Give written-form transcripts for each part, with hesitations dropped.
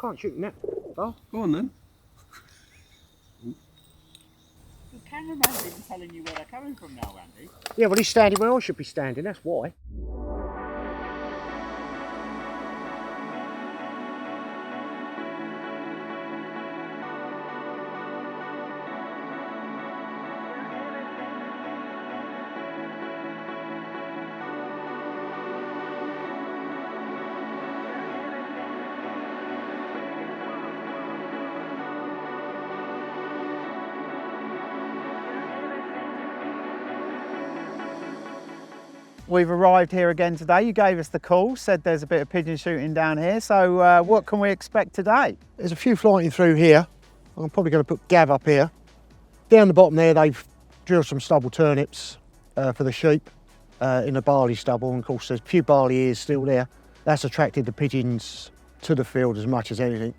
can't shoot in that far. Go on then. The cameraman's even telling you where they're coming from now, Andy. Yeah, well, he's standing where I should be standing, that's why. We've arrived here again today. You gave us the call, said there's a bit of pigeon shooting down here. So what can we expect today? There's a few flying through here. I'm probably going to put Gav up here. Down the bottom there, they've drilled some stubble turnips for the sheep in the barley stubble. And of course, there's a few barley ears still there. That's attracted the pigeons to the field as much as anything.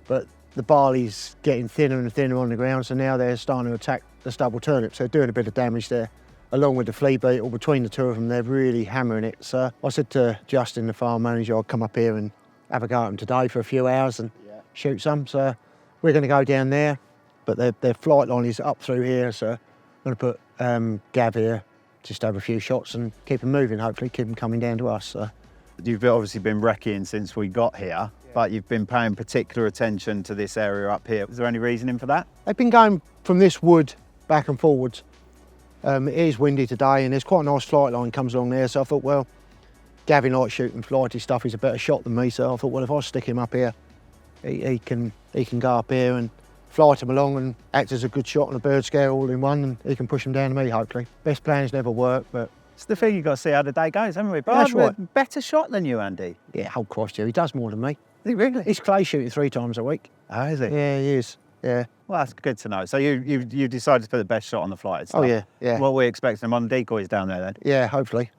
But the barley's getting thinner and thinner on the ground, so now they're starting to attack the stubble turnips. They're doing a bit of damage there. Along with the flea beetle, between the two of them, they're really hammering it. So I said to Justin, the farm manager, I'd come up here and have a go at them today for a few hours and shoot some. So we're going to go down there, but their flight line is up through here. So I'm going to put Gav here, just have a few shots and keep them moving, hopefully, keep them coming down to us. So. You've obviously been wrecking since we got here, but you've been paying particular attention to this area up here. Is there any reasoning for that? They've been going from this wood back and forwards. It is windy today and there's quite a nice flight line comes along there, so I thought, well, Gavin likes shooting flighty stuff, he's a better shot than me, so I thought, well, if I stick him up here, he can go up here and flight him along and act as a good shot and a bird scare all in one, and he can push them down to me, hopefully. Best plans never work, but... It's the thing, you've got to see how the day goes, haven't we? But That's right. Better shot than you, Andy. Yeah, whole Christ, he does more than me. Is he really? He's clay shooting 3 times a week. Oh, is he? Yeah, he is, yeah. Well, that's good to know. So you decided to put the best shot on the flight stuff. Oh, yeah, yeah. What we're expecting them on decoys down there then? Yeah, hopefully.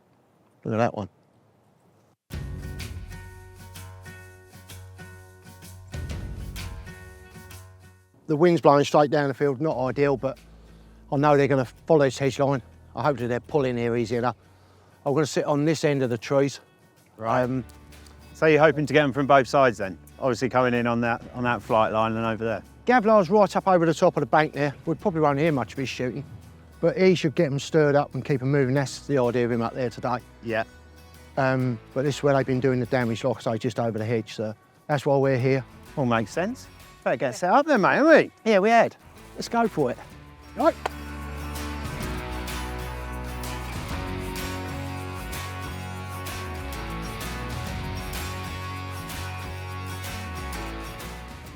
Look at that one. The wind's blowing straight down the field, not ideal, but I know they're going to follow this hedge line. I hope that they're pulling here easy enough. I'm going to sit on this end of the trees. Right. So you're hoping to get them from both sides then? Obviously coming in on that flight line and over there. Gavlar's right up over the top of the bank there. We probably won't hear much of his shooting, but he should get them stirred up and keep them moving. That's the idea of him up there today. Yeah. But this is where they've been doing the damage, like I say, just over the hedge, so that's why we're here. All makes sense. Better get set up then, mate, haven't we? Yeah, we had. Let's go for it. Right.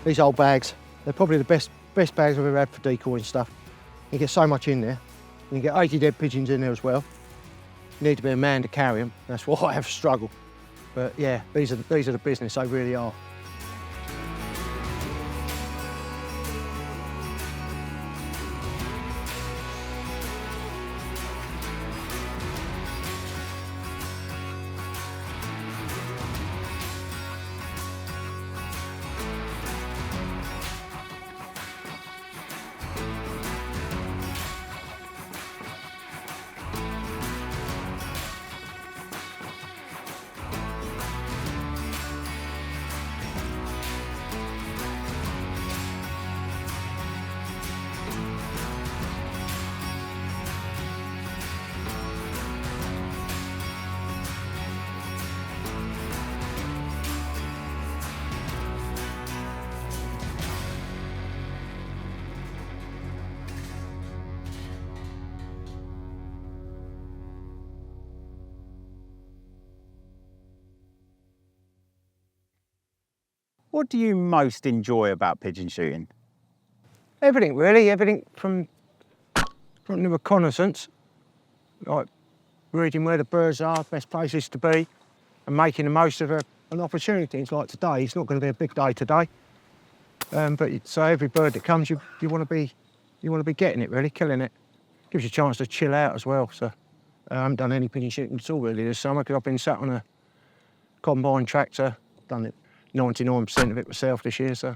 These old bags, they're probably the best bags I've ever had for decoying stuff. You get so much in there. You can get 80 dead pigeons in there as well. You need to be a man to carry them. That's why I have struggled. But yeah, these are the business, they really are. What do you most enjoy about pigeon shooting? Everything really, everything from the reconnaissance, like reading where the birds are, best places to be, and making the most of an opportunity. It's like today, it's not going to be a big day today, but so every bird that comes, you want to be getting it really, killing it. Gives you a chance to chill out as well. So I haven't done any pigeon shooting at all really this summer because I've been sat on a combine tractor, done it 99% of it myself this year. So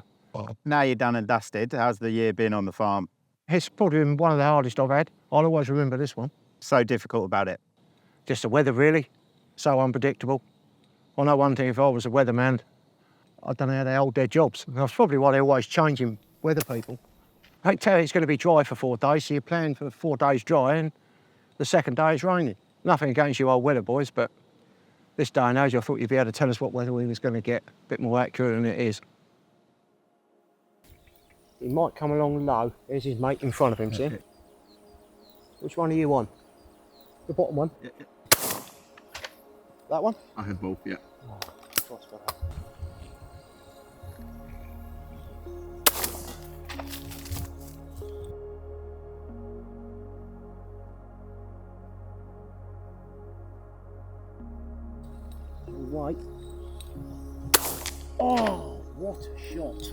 now you're done and dusted, how's the year been on the farm? It's probably been one of the hardest I've had. I'll always remember this one. So difficult about it? Just the weather really, so unpredictable. I know one thing, if I was a weatherman, I don't know how they hold their jobs. That's probably why they're always changing weather people. They tell you it's going to be dry for 4 days, so you plan for 4 days dry and the second day it's raining. Nothing against you old weather boys, but this day and age I thought you'd be able to tell us what weather we was going to get, a bit more accurate than it is. He might come along low. There's his mate in front of him, see? Which one are you on? The bottom one? Yeah. That one? I have both, yeah. White. Oh, what a shot.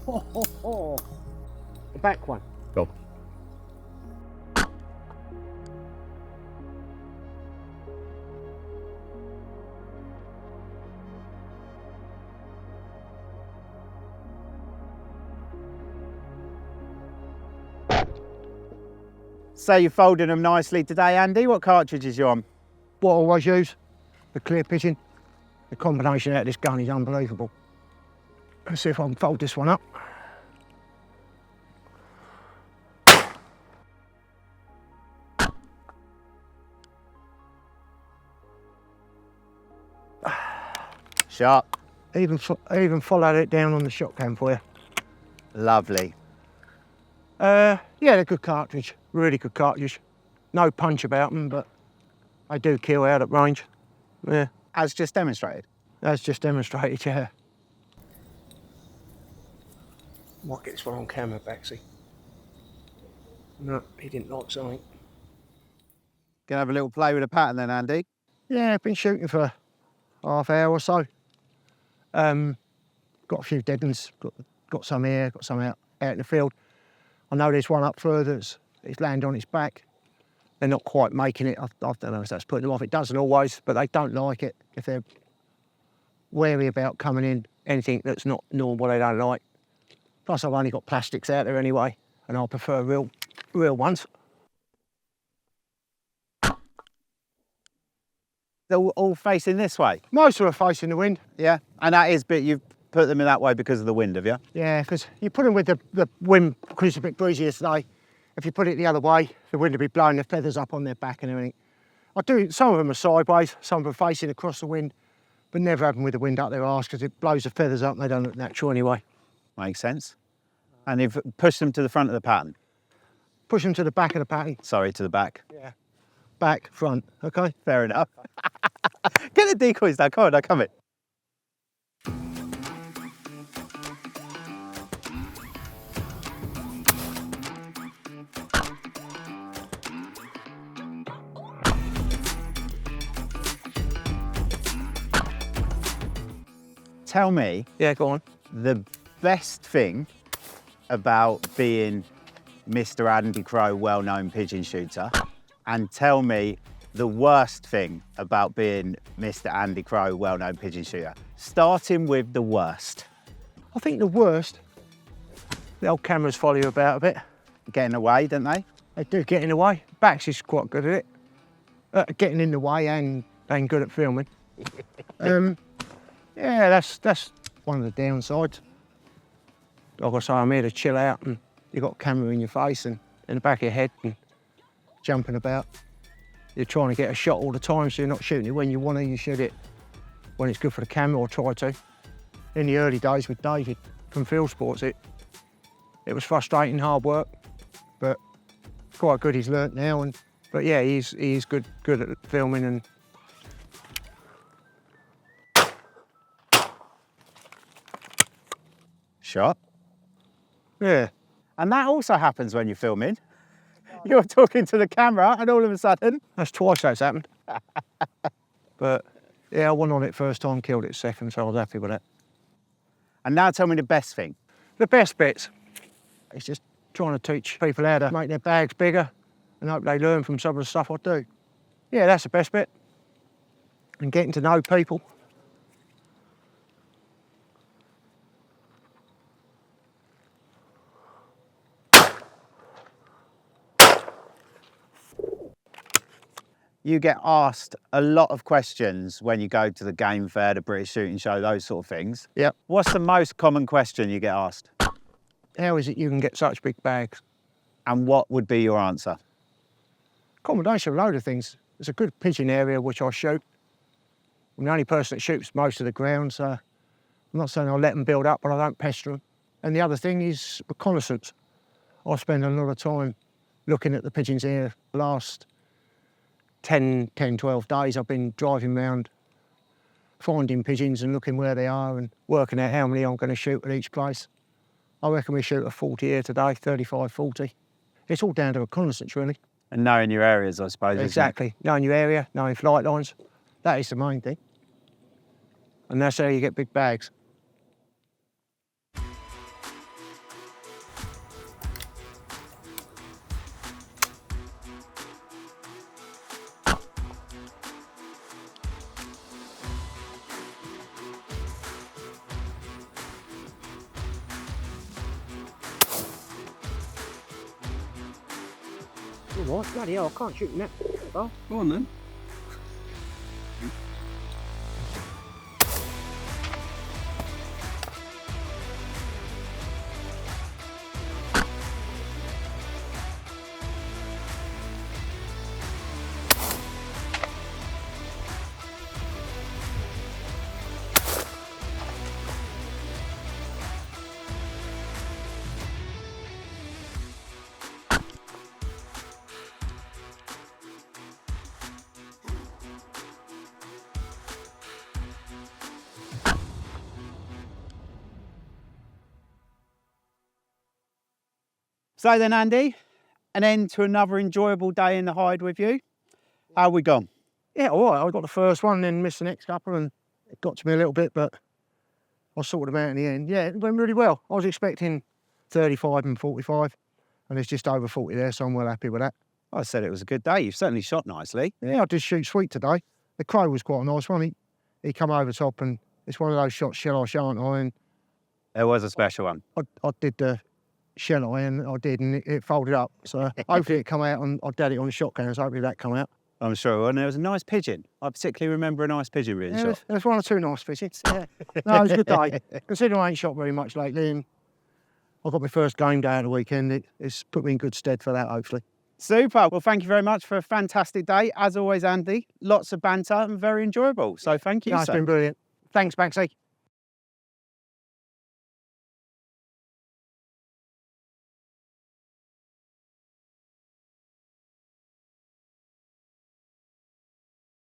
Ho, ho, ho. The back one. Go. So you're folding them nicely today, Andy. What cartridge is you on? What I always use, the clear Pigeon. The combination out of this gun is unbelievable. Let's see if I can fold this one up. Sharp. Even followed it down on the Shotkam for you. Lovely. Yeah, they're good cartridge, really good cartridge. No punch about them, but they do kill out at range. Yeah, As just demonstrated. that's just demonstrated, yeah. Might get this one on camera, Baxi. No, he didn't like something. Gonna have a little play with the pattern then, Andy. Yeah, I've been shooting for half hour or so. Got a few dead ones, got some here, got some out in the field. I know there's one up further that's landed on its back. They're not quite making it. I don't know if that's putting them off. It doesn't always, but they don't like it. If they're wary about coming in, anything that's not normal they don't like. Plus I've only got plastics out there anyway, and I prefer real ones. They're all facing this way. Most of them are facing the wind. Yeah. And that is, but you've put them in that way because of the wind, have you? Yeah, because you put them with the wind, because it's a bit breezy today. If you put it the other way, the wind will be blowing the feathers up on their back and everything. Some of them are sideways, some of them are facing across the wind, but never have them with the wind up their arse because it blows the feathers up and they don't look natural anyway. Makes sense. And you've pushed them to the front of the pattern. Push them to the back of the pattern. Sorry, to the back. Yeah. Back, front, okay? Fair enough. Get the decoys now, come on, now come in. Tell me Yeah, go on. the best thing about being Mr. Andy Crow, well-known pigeon shooter, and tell me the worst thing about being Mr. Andy Crow, well-known pigeon shooter. Starting with the worst. I think the worst, the old cameras follow you about a bit. Getting away, don't they? They do get in the way. Bax is quite good at it. Getting in the way and good at filming. Yeah, that's one of the downsides. Like I say, I'm here to chill out and you've got a camera in your face and in the back of your head and jumping about. You're trying to get a shot all the time, so you're not shooting it when you want to, you shoot it when it's good for the camera, or try to. In the early days with David from Fieldsports, it was frustrating, hard work, but quite good he's learnt now. But yeah, he's good at filming and Shot. yeah. And that also happens when you're filming. You're talking to the camera and all of a sudden... That's twice that's happened. But yeah, I won on it first time, killed it second, so I was happy with that. And now tell me the best thing. The best bits is just trying to teach people how to make their bags bigger and hope they learn from some of the stuff I do. Yeah, that's the best bit. And getting to know people. you get asked a lot of questions when you go to the game fair, the British Shooting Show, those sort of things. Yep. What's the most common question you get asked? How is it you can get such big bags? And what would be your answer? Combination of a load of things. There's a good pigeon area which I shoot. I'm the only person that shoots most of the ground, so I'm not saying I'll let them build up, but I don't pester them. And the other thing is reconnaissance. I spend a lot of time looking at the pigeons here. The last 10, 12 days I've been driving around, finding pigeons and looking where they are and working out how many I'm going to shoot at each place. I reckon we shoot a 40 here today, 35, 40. It's all down to reconnaissance, really. And knowing your areas, I suppose. Exactly. Knowing your area, knowing flight lines. That is the main thing. And that's how you get big bags. All right, bloody hell, I can't shoot in that. Oh. Go on then. So then, Andy, an end to another enjoyable day in the hide with you. How we gone? Yeah, all right. I got the first one, then missed the next couple, and it got to me a little bit, but I sorted them out in the end. Yeah, it went really well. I was expecting 35 and 45, and it's just over 40 there, so I'm well happy with that. I said it was a good day. You've certainly shot nicely. Yeah, I did shoot sweet today. The crow was quite a nice one. He come over top, and it's one of those shots, shall I, shan't I? And There was a special one. I did the shell I, and I did, and it folded up. So hopefully it come out, and I did it on the Shotkam, so hopefully that come out. I'm sure. And there was a nice pigeon. I particularly remember a nice pigeon being Yeah, shot. there's one or two nice pigeons. Yeah. No, it was a good day. Considering I ain't shot very much lately, and I got my first game day at the weekend, it's put me in good stead for that, hopefully. Super. Well, thank you very much for a fantastic day. As always, Andy, lots of banter and very enjoyable. So thank you, No, it's sir. been brilliant. Thanks, Banksy.